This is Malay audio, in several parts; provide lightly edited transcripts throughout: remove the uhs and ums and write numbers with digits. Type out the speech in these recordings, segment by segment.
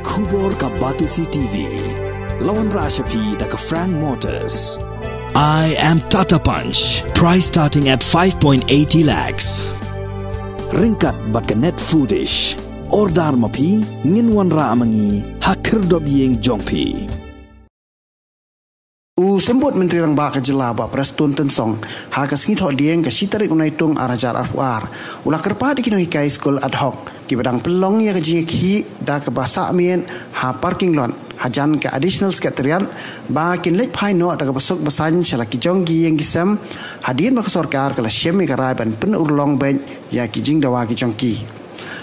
Kubor ka Batisi TV. Lawan Rashapi taka Frank Motors. I am Tata Punch. Price starting at 5.80 lakhs. Ringkat bat ka net foodish. Ordar mapi nginwan ra amangi hakir dobyeng jongpi. Sembut Menteri Rang Baka Jela ba Prestun Tensong haka singit ho dieng ka sitarik unai tung arajar arfuar ulah kerpa di kino hikai school ad hoc ki badang pelong ya ka jingki da ka basa mien ha parking lot hajan ka additional sekretariat ba kin lek phai no da ka basuk basan shala ki jonggi yang gisam hadin ba ka sarkar kala shemi ka rai ban pen urlong ben ya ki jing dawa ki jongki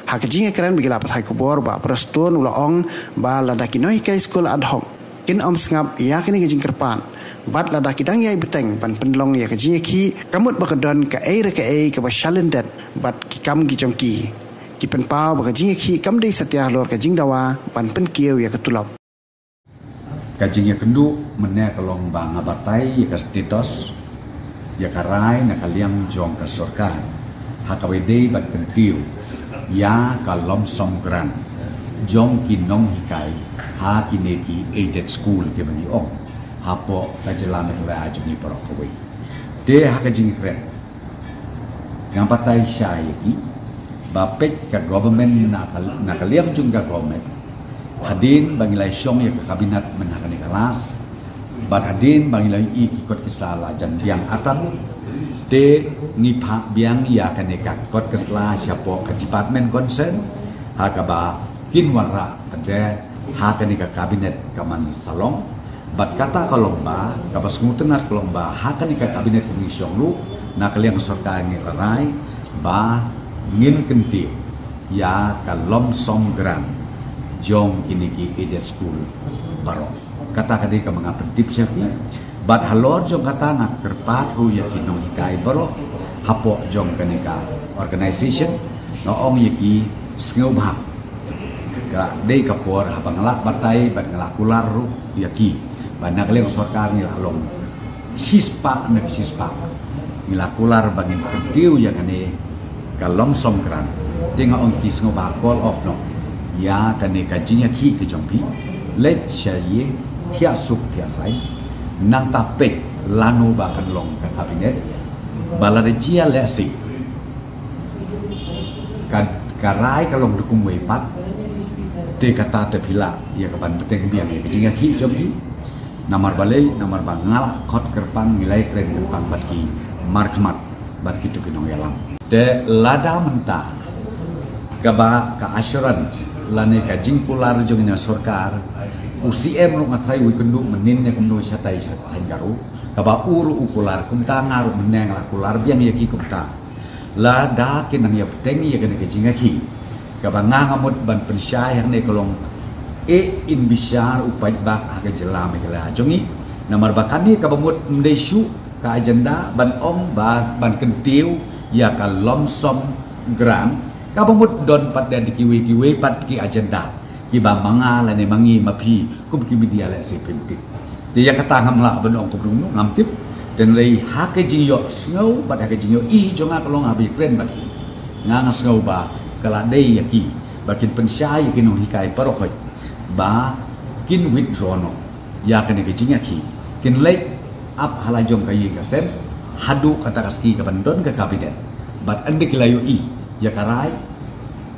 haka jing keren bigila pat hai kubor ba Prestun ulah ong ba lada kino hikai school ad hoc kin om sngap ya kini ki jing kerpan bat lada kidang yai beteng pan penlong ya kaji ki kamut bakadon ka ai ka bashalin dat bat ki kam ki jongki ki pen pau bakaji ki kam dei satya lor ka jing dawa pan pen kieu ya ketulop kajing ya kendu menne kalong bang abatai ya ka status ya karai na kaliang jong ka sorkan hakawede bat kentiu ya kalom somgran jong ki nong hikai ha kineki aided school ke bagi ong hapo kajelam kala ajungi parokoi de hakajing kren yang patai syayaki bapek ka government na kaliam jung ka government hadin bangilai syong ya ka kabinet menakani kelas bad hadin bangilai ikot kisala jan biang atan de ngipa biang ya kaneka kot kesla syapo ka department concern hakaba kinwara kade hakanika kabinet kaman salong bat kata kalomba kapas ngutenat kalomba hakan ika kabinet komisyon lu na kaliang sorka ngi rarai ba ngin kenti ya kalom somgran jong kiniki aided school baro kata kadi ka mga pentip syapi bat halor jong kata nga kerpat ru ya kinong hikai baro hapo jong kanika organization noong yaki sngubhak ka dei kapor habang ngalak batay bat ngalakular ru yaki banyak lagi sorkar ngilalong sispak nak sispak ngilakular bangin ketiu ya kane kalom somkran denga on kis ngoba call of no ya kane kajinya ki ke jompi let syaye tia sup tia sai nang tapek lanu bakan long ka kabinet balarejia lesi kan karai kalong dukung wepat te kata te pila ya kaban beteng biang ya kajinya ki jompi namar balai namar bangal kot kerpan nilai keren kerpan batki markmat batki tu kinong yalam de lada menta gaba ka assurance lane ka jingkular jongina sorkar UCM ru ngatrai wi kendu menin ne kumno satai garu gaba uru ukular kumta ngaru meneng lakular biang yaki kumta lada kinang ya petengi ya kene jingaki gaba ngamut ban pensyah yang ne kolong in bisyar upai bak aga jelam kala jongi namar bakani ka bamut mdesu ka agenda ban om ban kentiu ya ka lomsom gram ka bamut don pat dan kiwi pat ki agenda ki ba manga la ne mangi mapi kum ki media la se pentik dia kata ngamla ban ong kubung ngamtip dan lei ha ke jinyo sngow bat ha ke jinyo I jonga kalong abi kren bat nganga sngow ba kala dei yaki bakin pensyai kinong hikai parokoi ba kin withdraw no ya kene kecingnya ki kin lek up halajong kayi kasem hadu kata kaski ka bandon ke kabinet bat ande kilayo I ya karai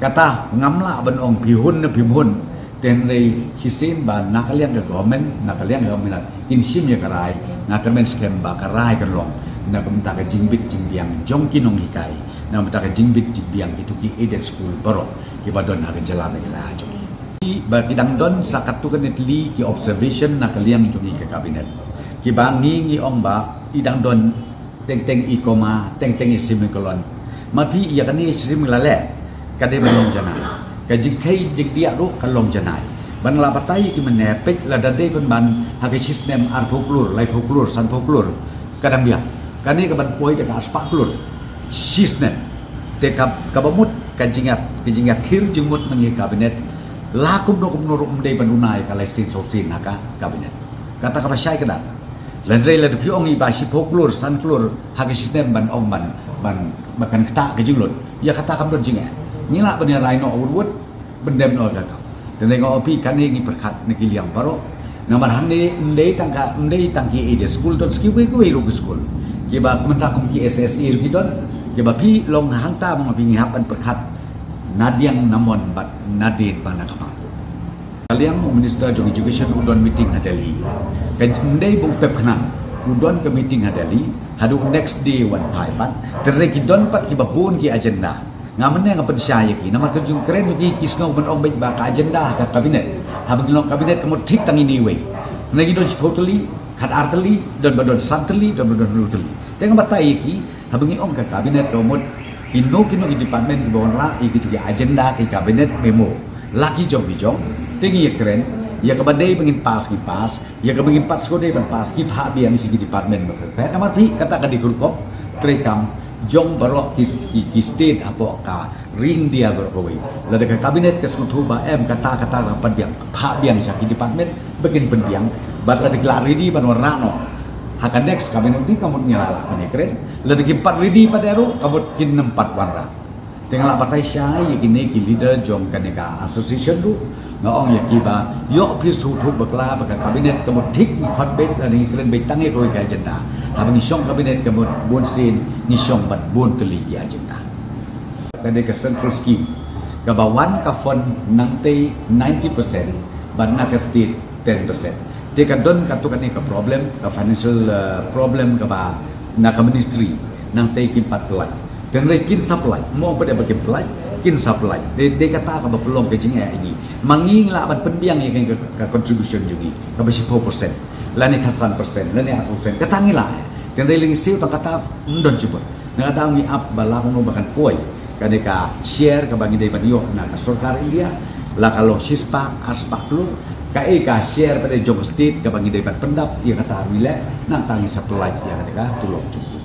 kata ngamla ban ong bihun na bimhun ten rei hisin ba nakalian ke government nakalian government insim ya karai ngakamen scam ba karai kan long na pemta ka jingbit jingbiang jong kinong hikai na pemta ka jingbit jingbiang itu ki aided school baro ki badon ha jalan la jong bagi dang don sakat tu kan netli ki observation nak kalian jungi ke kabinet ki bangi ngi ong ba idang don teng I koma teng semikolon mapi iya kan ni similale kade belong jana kaji kai jik dia ru kalong janai ban la batai ki menepek la dade ban hage sistem ar phoklur lai phoklur san phoklur kadang dia kani ka ban poi te ka aspaklur sistem te ka bamut kajingat thir jumut mengi kabinet lakum no dei banunai kalai sin sosin haka kabinet kata ka syai kada landrei la pi ong I ba si phoklur san klur hage sistem ban ong ban makan kata ke jinglot ya kata kam don jinga nila bani rai no wud bendem no ka dan tengok api kan ni perkat ni liang baru nomor hande tangki ide school dot skiwe ru school kiba mentak ki SSI ru don kiba pi long hangta mong pi hapan perkat nadiang namon bat nadin bana kapal kalian minister of education udon meeting hadali kan ndai bung pep khnang udon ke meeting hadali hadu next day one pai pat tereki don pat kiba bun ki agenda ngamane ngapan syaya ki nama kerjung keren ki kisngau ban ong baik ba ka agenda ka kabinet habang long kabinet kemut thik tang ini we nagi don totally khat artally don badon santally don badon rutally tengah batai ki habang ong ka kabinet komut kino ki department ki bawon ra ki tu agenda ki kabinet memo laki jong tinggi ya keren ya kabadai bengin pas ya kabengin pas kode ban pas ki pha biang si department ba namar pi kata ka di grup trekam jong barok ki state apo ka ring dia berkowe la de kabinet ke skutu ba kata pan biang pha biang sa ki department begin pendiang bat la de klar ready ban warano haka next kabinet di kamu nyala mane keren la de ki pat ready padaru kamu kin 4 warna tengah partai syai kini ki leader jong kaneka association tu ngong ya kiba yo pisu tu bakla bakat kabinet kamu thik ni khotbet ani keren be tangi roi ka agenda habang isong kabinet kamu bon sin ni song bat bon teli ki agenda kade ka central scheme ka bawan ka fund nang te 90% ban na ka state 10% te ka don ka tu ka ni ka problem ka financial problem ka ba na ka ministry nang te kin patlat dan kin supply mau pada bagi pelaj kin supply de kata ka pelong ke jing ini manging la ban penbiang ya ka contribution jungi ka besi 4% la ni khasan persen la ni 1% katangi la dan de ling siu ta kata ndon cuba na kata mi up bala ko bakan poi ka de ka share ka bagi de banyo na ka sarkar India la kalau sispa aspak lu ka share pada job state ka bagi de pendap ya kata relax nang tangi supply ya ka tulong jungi